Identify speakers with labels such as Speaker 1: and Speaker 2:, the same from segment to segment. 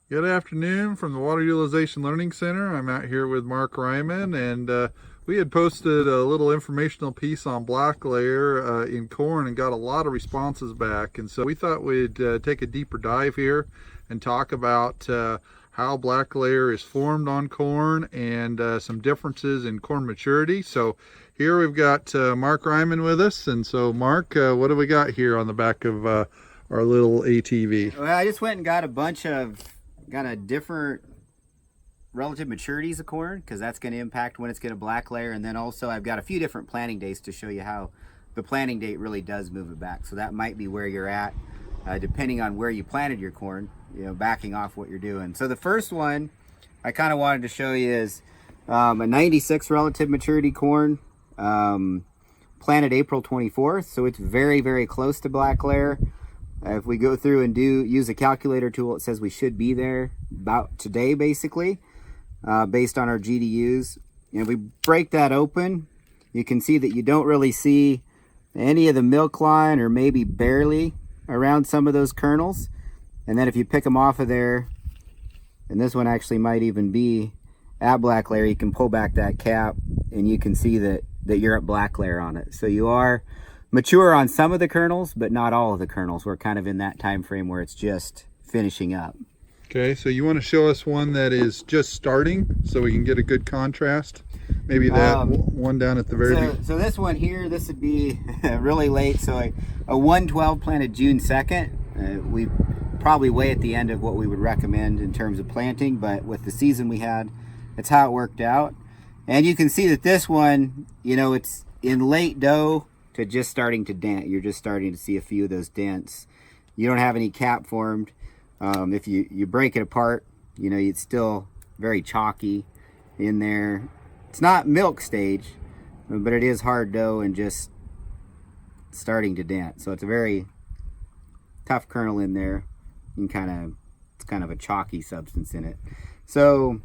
Speaker 1: Good afternoon from the Water Utilization Learning Center. I'm out here with Mark Ryman, and we had posted a little informational piece on black layer in corn and got a lot of responses back. And so we thought we'd take a deeper dive here and talk about how black layer is formed on corn and some differences in corn maturity. So here we've got Mark Ryman with us. And so Mark, what do we got here on the back of our little ATV?
Speaker 2: Well, I just went and got a different relative maturities of corn, because that's going to impact when it's going to black layer. And then also I've got a few different planting dates to show you how the planting date really does move it back. So that might be where you're at, depending on where you planted your corn, backing off what you're doing. So the first one I kind of wanted to show you is a 96 relative maturity corn, planted April 24th. So it's very, very close to black layer. If we go through and use a calculator tool, it says we should be there about today, basically, based on our GDUs. And if we break that open, you can see that you don't really see any of the Milkline, or maybe barely, around some of those kernels. And then if you pick them off of there, and this one actually might even be at black layer, you can pull back that cap and you can see that you're at black layer on it. So you are mature on some of the kernels, but not all of the kernels. We're kind of in that time frame where it's just finishing up.
Speaker 1: Okay, so you want to show us one that is just starting so we can get a good contrast? Maybe that one down at the very beginning.
Speaker 2: So this one here, this would be really late. So a 112 planted June 2nd. We probably way at the end of what we would recommend in terms of planting, but with the season we had, that's how it worked out. And you can see that this one, it's in late dough to just starting to dent. You're just starting to see a few of those dents. You don't have any cap formed. If you break it apart, it's still very chalky in there. It's not milk stage, but it is hard dough and just starting to dent. So it's a very tough kernel in there. It's kind of a chalky substance in it. So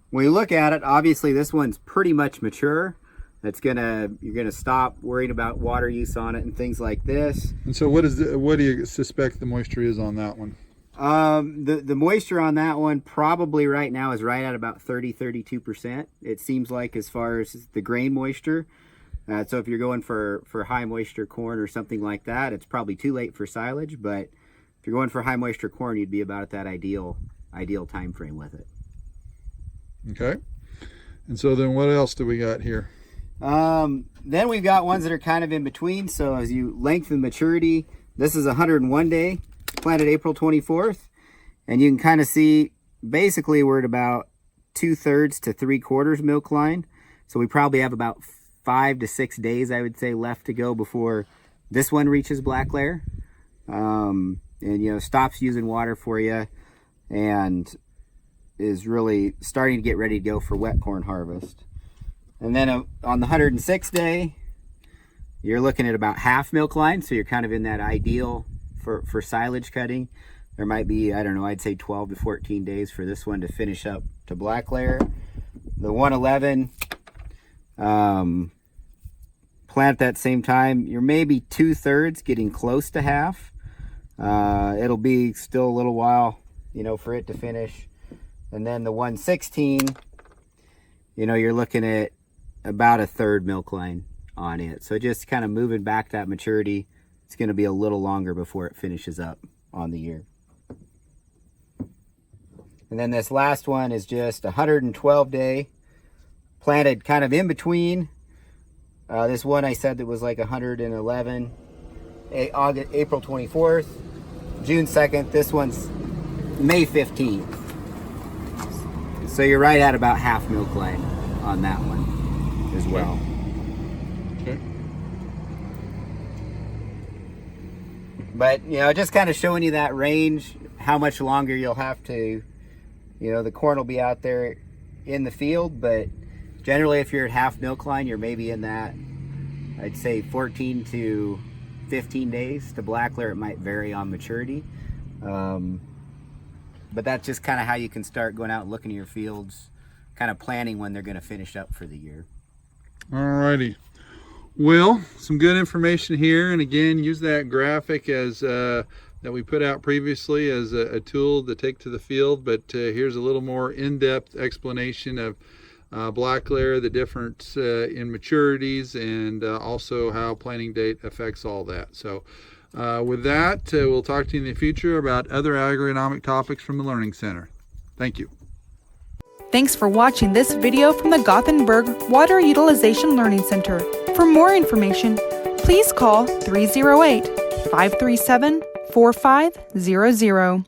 Speaker 2: when you look at it, obviously this one's pretty much mature. You're gonna stop worrying about water use on it and things like this.
Speaker 1: And so what do you suspect the moisture is on that one?
Speaker 2: The moisture on that one probably right now is right at about 32%. It seems like, as far as the grain moisture. So if you're going for high moisture corn or something like that, it's probably too late for silage. But if you're going for high moisture corn, you'd be about at that ideal time frame with it.
Speaker 1: Okay. And so then what else do we got here?
Speaker 2: Then we've got ones that are kind of in between. So as you lengthen maturity, this is 101 day, planted April 24th. And you can kind of see, basically we're at about 2/3 to 3/4 Milkline. So we probably have about 5 to 6 days, I would say, left to go before this one reaches black layer. And, stops using water for you and is really starting to get ready to go for wet corn harvest. And then on the 106th day, you're looking at about half Milkline, so you're kind of in that ideal for silage cutting. There might be, I don't know, I'd say 12 to 14 days for this one to finish up to black layer. The 111, plant that same time, you're maybe 2/3 getting close to half. It'll be still a little while, for it to finish. And then the 116, you're looking at about 1/3 Milkline on it. So just kind of moving back that maturity. It's going to be a little longer before it finishes up on the year. And then this last one is just 112 day, planted kind of in between. This one I said that was like 111, April 24th, June 2nd. This one's May 15th. So you're right at about half Milkline on that one as well.
Speaker 1: Okay.
Speaker 2: But, just kind of showing you that range, how much longer you'll have to, the corn will be out there in the field, but generally if you're at half Milkline, you're maybe in that, I'd say 14 to 15 days to black layer. It might vary on maturity. But that's just kind of how you can start going out and looking at your fields, kind of planning when they're going to finish up for the year.
Speaker 1: Alrighty. Well, some good information here, and again, use that graphic as that we put out previously as a tool to take to the field, but here's a little more in-depth explanation of black layer, the difference in maturities, and also how planting date affects all that. So with that, we'll talk to you in the future about other agronomic topics from the Learning Center. Thank you.
Speaker 3: Thanks for watching this video from the Gothenburg Water Utilization Learning Center. For more information, please call 308-537-4500.